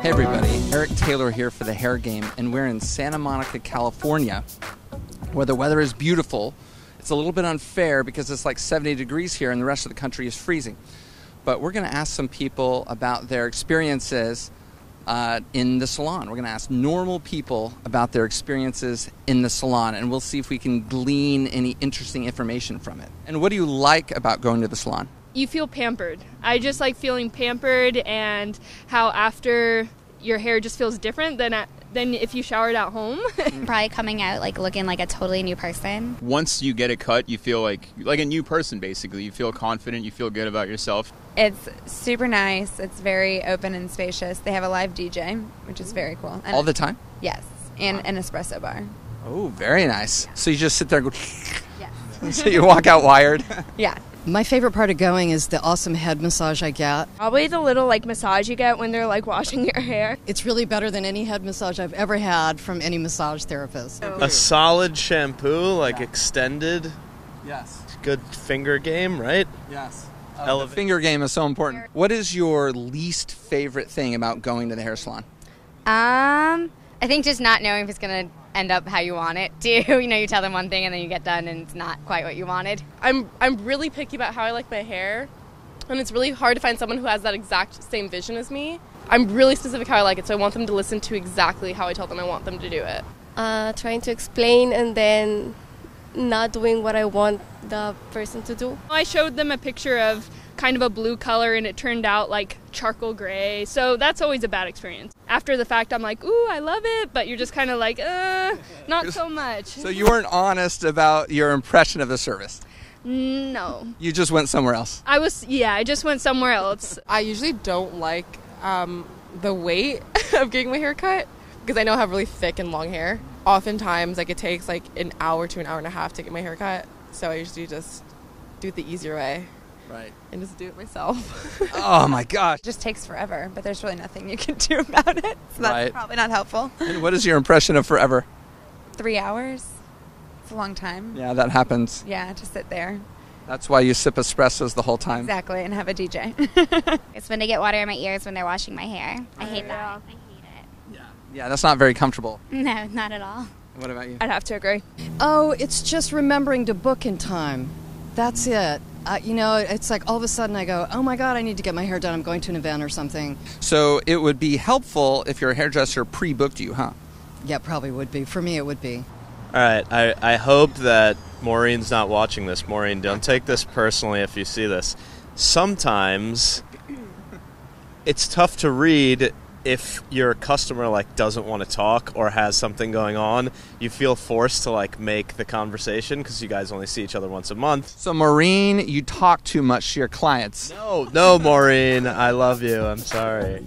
Hey everybody, Eric Taylor here for the Hair Game, and we're in Santa Monica, California, where the weather is beautiful. It's a little bit unfair because it's like 70 degrees here and the rest of the country is freezing. But we're going to ask some people about their experiences in the salon. We're going to ask normal people about their experiences in the salon, and we'll see if we can glean any interesting information from it. And what do you like about going to the salon? You feel pampered. I just like feeling pampered, and how after your hair just feels different than if you showered at home. Probably coming out like looking like a totally new person. Once you get a cut, you feel like a new person, basically. You feel confident, you feel good about yourself. It's super nice. It's very open and spacious. They have a live DJ, which is very cool. And All the time? Yes, and an espresso bar. Oh, very nice. Yeah. So you just sit there and go, Yeah. so you walk out wired? Yeah. My favorite part of going is the awesome head massage I get. Probably the little massage you get when they're washing your hair. It's really better than any head massage I've ever had from any massage therapist. A solid shampoo, extended. Yes. Good finger game, right? Yes. The finger game is so important. What is your least favorite thing about going to the hair salon? I think just not knowing if it's going to end up how you want it to. You tell them one thing and then you get done and it's not quite what you wanted. I'm really picky about how I like my hair, and it's really hard to find someone who has that exact same vision as me. I'm really specific how I like it, so I want them to listen to exactly how I tell them I want them to do it. Trying to explain and then not doing what I want the person to do. I showed them a picture of kind of a blue color and it turned out like charcoal gray, so that's always a bad experience. After the fact I'm like, ooh, I love it, but you're just kind of like, not so much. So you weren't honest about your impression of the service? No. You just went somewhere else? I just went somewhere else. I usually don't like the weight of getting my hair cut because I know I have really thick and long hair. Oftentimes it takes an hour to an hour and a half to get my hair cut, so I usually just do it the easier way. Right. And just do it myself. Oh my gosh. It just takes forever, but there's really nothing you can do about it. So that's probably not helpful. And what is your impression of forever? 3 hours. It's a long time. Yeah, that happens. Yeah, to sit there. That's why you sip espressos the whole time. Exactly, and have a DJ. It's when they get water in my ears when they're washing my hair. I hate that. I hate it. Yeah, that's not very comfortable. No, not at all. What about you? I'd have to agree. Oh, it's just remembering to book in time. That's it. It's like all of a sudden I go, oh my God, I need to get my hair done. I'm going to an event or something. So it would be helpful if your hairdresser pre-booked you, huh? Yeah, probably would be. For me, it would be. All right, I hope that Maureen's not watching this. Maureen, don't take this personally if you see this. Sometimes it's tough to read if your customer doesn't want to talk or has something going on. You feel forced to make the conversation because you guys only see each other once a month. So Maureen, you talk too much to your clients. No, Maureen, I love you. I'm sorry.